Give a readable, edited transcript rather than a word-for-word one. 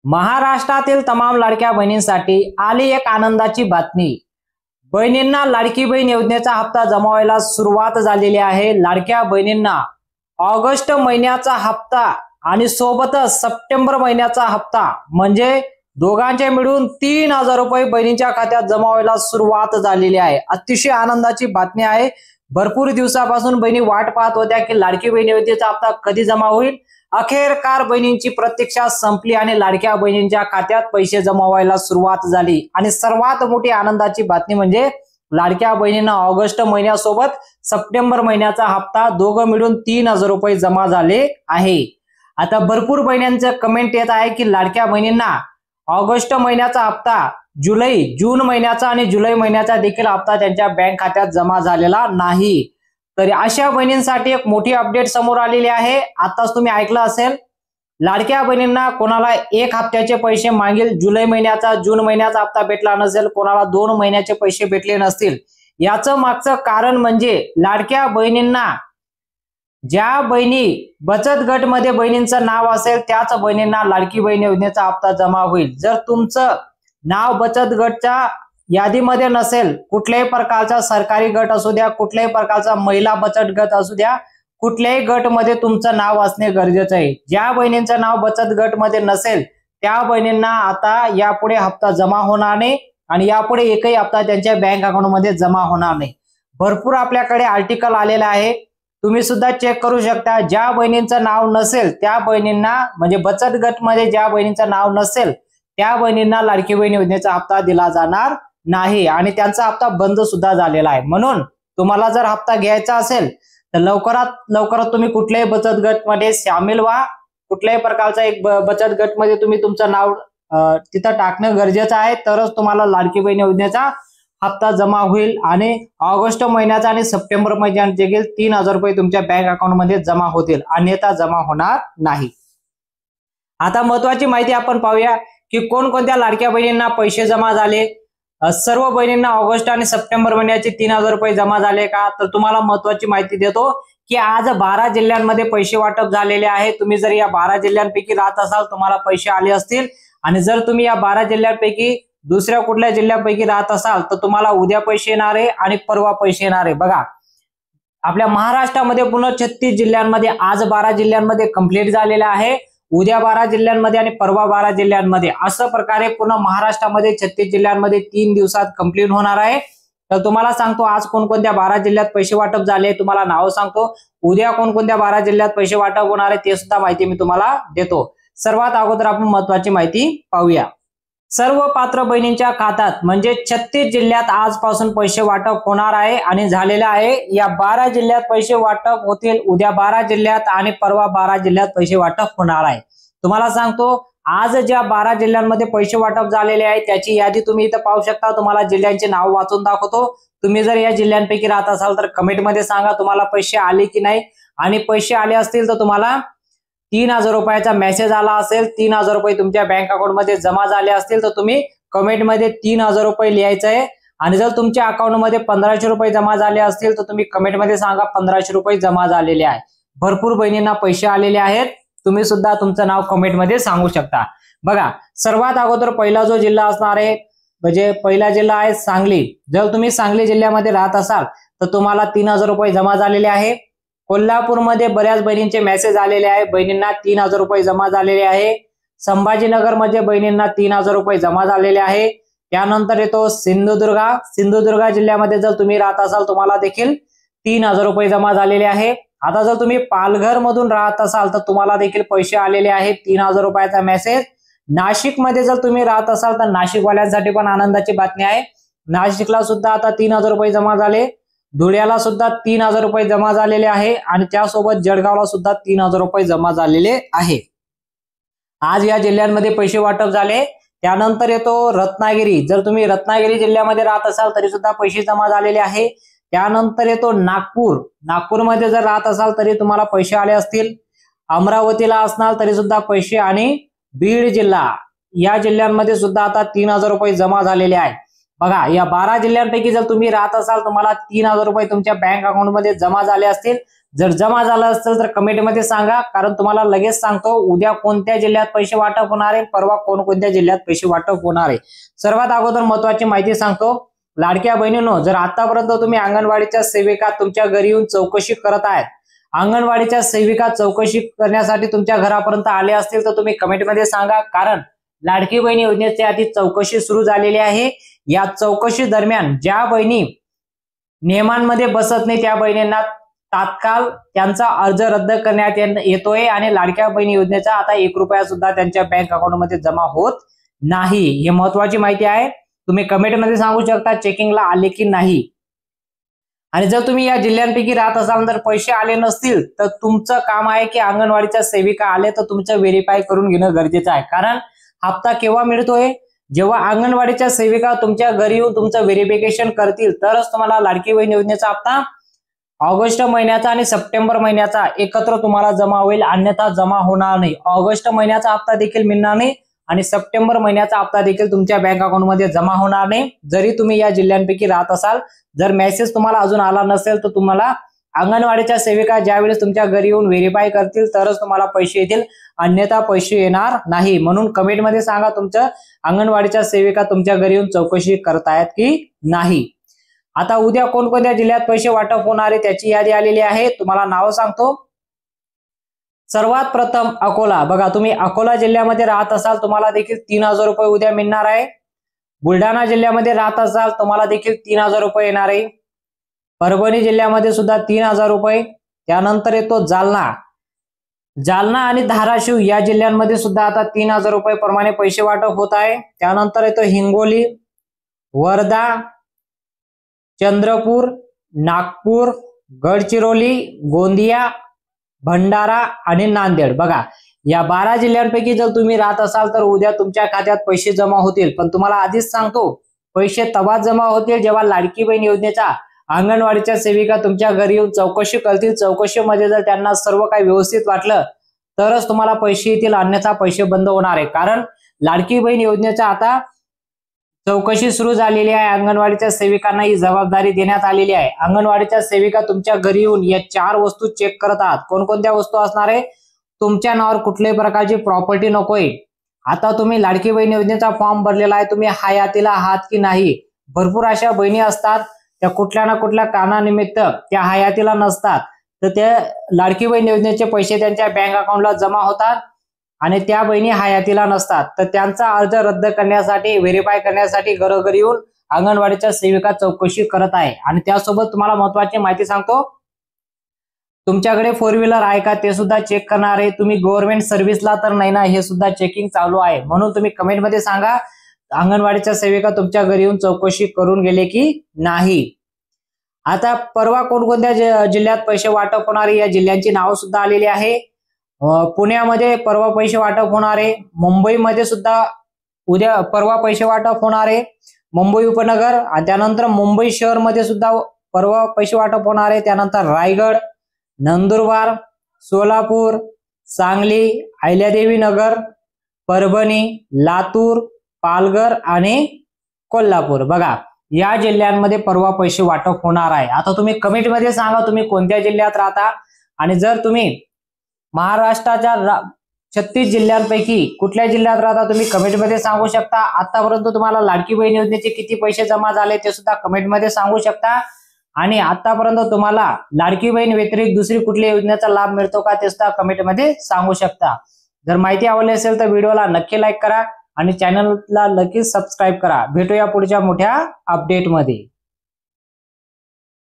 महाराष्ट्रातील तमाम लाडक्या बहिणींसाठी आली एक आनंदाची बातमी। बहिणींना लाडकी बहीण योजनेचा हप्ता जमा व्हायला सुरुवात झालेली आहे। लाडक्या बहिणींना ऑगस्ट महिन्याचा हप्ता आणि सोबतच सप्टेंबर महिन्याचा हप्ता म्हणजे दोघांचे मिळून 3000 रुपये बहिणींच्या खात्यात जमा व्हायला सुरुवात झालेली आहे। अतिशय आनंदाची बातमी आहे। भरपूर दिवसापासून बहिणी वाट पाहत होत्या की लाडकी बहीण योजनेचा हप्ता कधी जमा होईल। अखेरकार बहिणींची प्रतीक्षा संपली आणि लाडक्या बहिणींच्या खात्यात पैसे जमा व्हायला सुरुवात झाली। आणि सर्वात मोठी आनंदाची बातमी म्हणजे लाडक्या बहिणींना ऑगस्ट महिन्यासोबत सप्टेंबर महिन्याचा हप्ता दोघं मिळून 3000 रुपये जमा झाले आहे। आता भरपूर बहिणींचे कमेंट येत आहे की लाडक्या बहिणींना ऑगस्ट महिन्याचा हप्ता जून महिन्याचा आणि जुलै महिन्याचा देखील हप्ता त्यांच्या बँक खात्यात जमा झालेला नाही। तर अशा बहिणींसाठी एक मोठी अपडेट समोर आलेली आहे। आताच तुम्ही ऐकलं असेल, लाडक्या बहिणींना कोणाला एक हप्त्याचे पैसे मागील जुलै महिन्याचा जून महिन्याचा हप्ता भेटला नसेल, कोणाला 2 महिन्याचे पैसे भेटले नसतील। याचं मागचं कारण म्हणजे लाडक्या बहिणींना ज्या बहिणी बचत गट मध्ये बहिणींचं नाव असेल त्याच बहिणींना लाडकी बहीण योजनेचा हप्ता जमा होईल। जर तुमचं नाव बचत गटच्या यादीमध्ये नसेल, कुठल्याही प्रकारचा सरकारी गट असू द्या, कुठल्याही प्रकारचा महिला बचत गट असू द्या, कुठल्याही गट मध्ये तुमचं नाव असणे गरजेचं आहे। ज्या बहिणींचं नाव बचत गट मध्ये नसेल त्या बहिणींना आता यापुढे हप्ता जमा होणार नाही आणि यापुढे एकही हप्ता त्यांच्या बँक अकाउंट मध्ये जमा होणार नाही। भरपूर आपल्याकडे आर्टिकल आलेला आहे, तुम्ही सुद्धा चेक करू शकता। ज्या बहिणींचं नाव नसेल त्या बहिणींना म्हणजे बचत गट मध्ये ज्या बहिणींचं नाव नसेल त्या बहिणींना लाडकी बहीण योजनेचा हप्ता दिला जाणार नाही आणि त्यांचा हप्ता बंद सुद्धा झालेला आहे। म्हणून तुम्हाला जर हप्ता घ्यायचा असेल तर लवकरात तुम्ही कुठल्याही बचत गट मध्ये सामील व्हा। कुठल्याही प्रकारचा एक बचत गट मध्ये तुम्ही तुमचं नाव तिथं टाकणं गरजेचं आहे, तरच तुम्हाला लाडकी बहीण योजनेचा हप्ता जमा होईल आणि ऑगस्ट महिन्याचा आणि सप्टेंबर महिन्याचा देखील 3000 रुपये तुमच्या बँक अकाउंट मध्ये जमा होतील, अन्यथा जमा होणार नाही। आता महत्त्वाची माहिती आपण पाहूया की कोणकोणत्या लाडक्या बहिणींना पैसे जमा झाले। सर्व बहिणींना ऑगस्ट आणि सप्टेंबर महिन्याचे 3000 रुपये जमा झाले का, तर तुम्हाला महत्त्वाची माहिती देतो की आज 12 जिल्ह्यांमध्ये पैसे वाटप झालेले आहे। तुम्ही जर या 12 जिल्ह्यांपैकी राहत असाल तुम्हाला पैसे आले असतील आणि जर तुम्ही या 12 जिल्ह्यांपैकी दुसऱ्या कुठल्या जिल्ह्यापैकी राहत असाल तर तुम्हाला उद्या पैसे येणार आहे आणि परवा पैसे येणार आहे। बघा, आपल्या महाराष्ट्रामध्ये पूर्ण 36 जिल्ह्यांमध्ये आज 12 जिल्ह्यांमध्ये कंप्लीट झालेले आहे। उद्या 12 जिल्ह्यांमध्ये आणि परवा 12 जिल्ह्यांमध्ये असं प्रकारे पूर्ण महाराष्ट्रामध्ये 36 जिल्ह्यांमध्ये 3 दिवसात कंप्लीट होणार आहे। तर तुम्हाला सांगतो आज कोणकोणत्या 12 जिल्ह्यात पैसे वाटप झाले, तुम्हाला नाव सांगतो। उद्या कोणकोणत्या 12 जिल्ह्यात पैसे वाटप होणार आहे ते सुद्धा माहिती मी तुम्हाला देतो। सर्वात अगोदर आपण महत्त्वाची माहिती पाहूया। सर्व पात्र बहिणींच्या खात्यात म्हणजे 36 जिल्ह्यात आजपासून पैसे वाटप होणार आहे आणि झालेले आहे। या 12 जिल्ह्यात पैसे वाटप होतील, उद्या 12 जिल्ह्यात आणि परवा 12 जिल्ह्यात पैसे वाटप होणार आहे। तुम्हाला सांगतो आज ज्या 12 जिल्ह्यांमध्ये पैसे वाटप झालेले आहे त्याची यादी तुम्ही इथं पाहू शकता। तुम्हाला जिल्ह्यांचे नाव वाचून दाखवतो। तुम्ही जर या जिल्ह्यांपैकी राहत असाल तर कमेंट मध्ये सांगा तुम्हाला पैसे आले की नाही, आणि पैसे आले असतील तर तुम्हाला 3000 रुपयाचा मेसेज आला असेल, 3000 रुपये तुमच्या बँक अकाउंट मध्ये जमा झाले असतील तर तुम्ही कमेंट मध्ये 3000 रुपये लिहायचं आहे। आणि जर तुमच्या अकाउंट मध्ये 1500 रुपये जमा झाले असतील तर तुम्ही कमेंट मध्ये सांगा 1500 रुपये जमा झालेले आहे। भरपूर बहिणींना पैसे आलेले आहेत, तुम्ही सुद्धा तुमचं नाव कमेंट मध्ये सांगू शकता। बघा, सर्वात अगोदर पहिला जो जिल्हा असणार आहे म्हणजे पहिला जिल्हा आहे सांगली। जर तुम्ही सांगली जिल्ह्यामध्ये राहत असाल तर तुम्हाला 3000 रुपये जमा झालेले आहे। कोल्हापूरमध्ये बऱ्याच बहिणींचे मेसेज आलेले आहे, बहिणींना 3000 रुपये जमा झालेले आहे। संभाजीनगर मध्ये बहिणींना 3000 रुपये जमा झालेले आहे। त्यानंतर येतो सिंधुदुर्ग जिल्ह्यामध्ये जर तुम्ही राहत असाल तुम्हाला देखील 3000 रुपये जमा झालेले आहे। आता जर तुम्ही पालघर मधून राहत असाल तर तुम्हाला देखील पैसे आलेले आहेत, 3000 रुपयाचा मेसेज। नाशिक मध्ये जर तुम्ही राहत असाल तर नाशिकवाल्यांसाठी पण आनंदाची बातमी आहे, नाशिकला सुद्धा आता 3000 रुपये जमा झाले। धुळ्याला सुद्धा 3000 रुपये जमा झालेले आहे आणि त्यासोबत जळगावला सुद्धा 3000 रुपये जमा झालेले आहे। आज या जिल्ह्यांमध्ये पैसे वाटप झाले। त्यानंतर येतो रत्नागिरी। जर तुम्ही रत्नागिरी जिल्ह्यामध्ये राहत असाल तरी सुद्धा पैसे जमा झालेले आहे। त्यानंतर येतो नागपूरमध्ये जर राहत असाल तरी तुम्हाला पैसे आले असतील। अमरावतीला असणार तरी सुद्धा पैसे, आणि बीड जिल्हा या जिल्ह्यांमध्ये सुद्धा आता 3000 रुपये जमा झालेले आहे। बघा, या 12 जिल्ह्यांपैकी जर तुम्ही राहत असाल तुम्हाला 3000 रुपये तुमच्या बँक अकाउंट मध्ये जमा झाले असतील जर जमा झालं असेल तर कमेंटमध्ये सांगा, कारण तुम्हाला लगेच सांगतो उद्या कोणत्या जिल्ह्यात पैसे वाटप होणार आहे, परवा कोणकोणत्या जिल्ह्यात पैसे वाटप होणार आहे। सर्वात अगोदर महत्त्वाची माहिती सांगतो, लाडक्या बहिणींनो, जर आतापर्यंत तुम्ही अंगणवाडीच्या सेविका तुमच्या घरी येऊन चौकशी करत आहेत, अंगणवाडीच्या सेविका चौकशी करण्यासाठी तुमच्या घरापर्यंत आले असतील तर तुम्ही कमेंटमध्ये सांगा, कारण लाडकी बहीण योजनेची आधी चौकशी सुरू झालेली आहे। या चौकशी दरम्यान ज्या बहिणी नियमांमध्ये बसत नाही त्या बहिणींना तात्काळ त्यांचा अर्ज रद्द करण्यात येतोय आणि लाडक्या बहीण योजनेचा आता 1 रुपया सुद्धा त्यांच्या बँक अकाउंटमध्ये जमा होत नाही। ही महत्त्वाची माहिती आहे, तुम्ही कमेंटमध्ये सांगू शकता चेकिंगला आले की नाही। आणि जर तुम्ही या जिल्ह्यांपैकी राहत असाल तर पैसे आले नसतील तर तुमचं काम आहे की अंगणवाडीच्या सेविका आले तर तुमचं व्हेरीफाय करून घेणं गरजेचं आहे, कारण हप्ता केव्हा मिळतोय, जेव्हा अंगणवाडीच्या सेविका तुमच्या घरी येऊन तुमचं व्हेरिफिकेशन करतील तरच तुम्हाला लाडकी बहीण योजनेचा हप्ता ऑगस्ट महिन्याचा आणि सप्टेंबर महिन्याचा एकत्र तुम्हाला जमा होईल, अन्यथा जमा होणार नाही। ऑगस्ट महिन्याचा हप्ता देखील मिळणार नाही आणि सप्टेंबर महिन्याचा हप्ता देखील तुमच्या बँक अकाउंटमध्ये जमा होणार नाही, जरी तुम्ही या जिल्ह्यांपैकी राहत असाल। जर मेसेज तुम्हाला अजून आला नसेल तर तुम्हाला अंगणवाडीच्या सेविका ज्यावेळेस तुमच्या घरी येऊन व्हेरीफाय करतील तरच तुम्हाला पैसे येतील, अन्यथा पैसे येणार नाही। म्हणून कमेंटमध्ये सांगा तुमचं अंगणवाडीच्या सेविका तुमच्या घरी येऊन चौकशी करतायत की नाही। आता उद्या कोणकोणत्या जिल्ह्यात पैसे वाटप होणार आहे त्याची यादी आलेली आहे, तुम्हाला नाव सांगतो। सर्वात प्रथम अकोला, बघा तुम्ही अकोला जिल्ह्यामध्ये राहत असाल तुम्हाला देखील 3000 रुपये उद्या मिळणार आहे। बुलढाणा जिल्ह्यामध्ये राहत असाल तुम्हाला देखील 3000 रुपये येणार आहे। परभणी जिल्ह्यामध्ये सुद्धा 3000 रुपये। त्यानंतर येतो जालना आणि धाराशिव या जिल्ह्यांमध्ये सुद्धा आता 3000 रुपये प्रमाणे पैसे वाटप होत आहे। त्यानंतर येतो हिंगोली, वर्धा, चंद्रपूर, नागपूर, गडचिरोली, गोंदिया, भंडारा आणि नांदेड। बघा या 12 जिल्ह्यांपैकी जर तुम्ही राहत असाल तर उद्या तुमच्या खात्यात पैसे जमा होतील, पण तुम्हाला आधीच सांगतो पैसे तेव्हा जमा होतील जेव्हा लाडकी बहीण योजनेचा अंगणवाडीच्या सेविका तुमच्या घरी येऊन चौकशी करतील। चौकशीमध्ये जर त्यांना सर्व काही व्यवस्थित वाटलं तरच तुम्हाला पैसे येतील, अन्यथा पैसे बंद होणार आहे, कारण लाडकी बहीण योजनेचा आता चौकशी सुरू झालेली आहे। अंगणवाडीच्या सेविकांना ही जबाबदारी देण्यात आलेली आहे। अंगणवाडीच्या सेविका तुमच्या घरी येऊन या 4 वस्तू चेक करत आहात। कोणकोणत्या वस्तू असणार आहे, तुमच्या नावावर कुठल्याही प्रकारची प्रॉपर्टी नकोय। आता तुम्ही लाडकी बहीण योजनेचा फॉर्म भरलेला आहे, तुम्ही हयातीला आहात की नाही। भरपूर अशा बहिणी असतात त्या कुठल्या ना कुठल्या कारणानिमित्त त्या हयातीला नसतात, तर त्या लाडकी बहीण योजनेचे पैसे त्यांच्या बँक अकाउंटला जमा होतात आणि त्या बहिणी हयातीला नसतात, तर त्यांचा अर्ज रद्द करण्यासाठी व्हेरीफाय करण्यासाठी घरोघरी येऊन अंगणवाडीच्या सेविका चौकशी करत आहे। आणि त्यासोबत तुम्हाला महत्त्वाची माहिती सांगतो, तुमच्याकडे 4 व्हीलर आहे का ते सुद्धा चेक करणार आहे। तुम्ही गव्हर्नमेंट सर्व्हिसला तर नाही ना, हे सुद्धा चेकिंग चालू आहे। म्हणून तुम्ही कमेंटमध्ये सांगा अंगणवाडीच्या सेविका तुमच्या घरी येऊन चौकशी करून गेले की नाही। आता परवा कोणकोणत्या जिल्ह्यात पैसे वाटप होणारे या जिल्ह्यांची नाव सुद्धा आलेली आहे। पुण्यामध्ये परवा पैसे वाटप होणार आहे, मुंबईमध्ये सुद्धा परवा पैसे वाटप होणार आहे, मुंबई उपनगर, आणि त्यानंतर मुंबई शहर मध्ये सुद्धा परवा पैसे वाटप होणार आहे। त्यानंतर रायगड, नंदुरबार, सोलापूर, सांगली, अहिल्यादेवी नगर, परभणी, लातूर, पालघर आणि कोल्हापूर। बघा या जिल्ह्यांमध्ये परवा पैसे वाटप होणार आहे। आता तुम्ही कमेंटमध्ये सांगा तुम्ही कोणत्या जिल्ह्यात राहता, आणि जर तुम्ही महाराष्ट्राच्या 36 जिल्ह्यांपैकी कुठल्या जिल्ह्यात राहता तुम्ही कमेंटमध्ये सांगू शकता। आतापर्यंत तुम्हाला लाडकी बहीण योजनेचे किती पैसे जमा झाले ते सुद्धा कमेंटमध्ये सांगू शकता, आणि आतापर्यंत तुम्हाला लाडकी बहीण व्यतिरिक्त दुसरी कुठल्या योजनेचा लाभ मिळतो का ते सुद्धा कमेंटमध्ये सांगू शकता। जर माहिती आवडली असेल तर व्हिडिओला नक्की लाईक करा आणि चॅनलला नक्की सबस्क्राईब करा। भेटूया पुढच्या मोठ्या अपडेटमध्ये।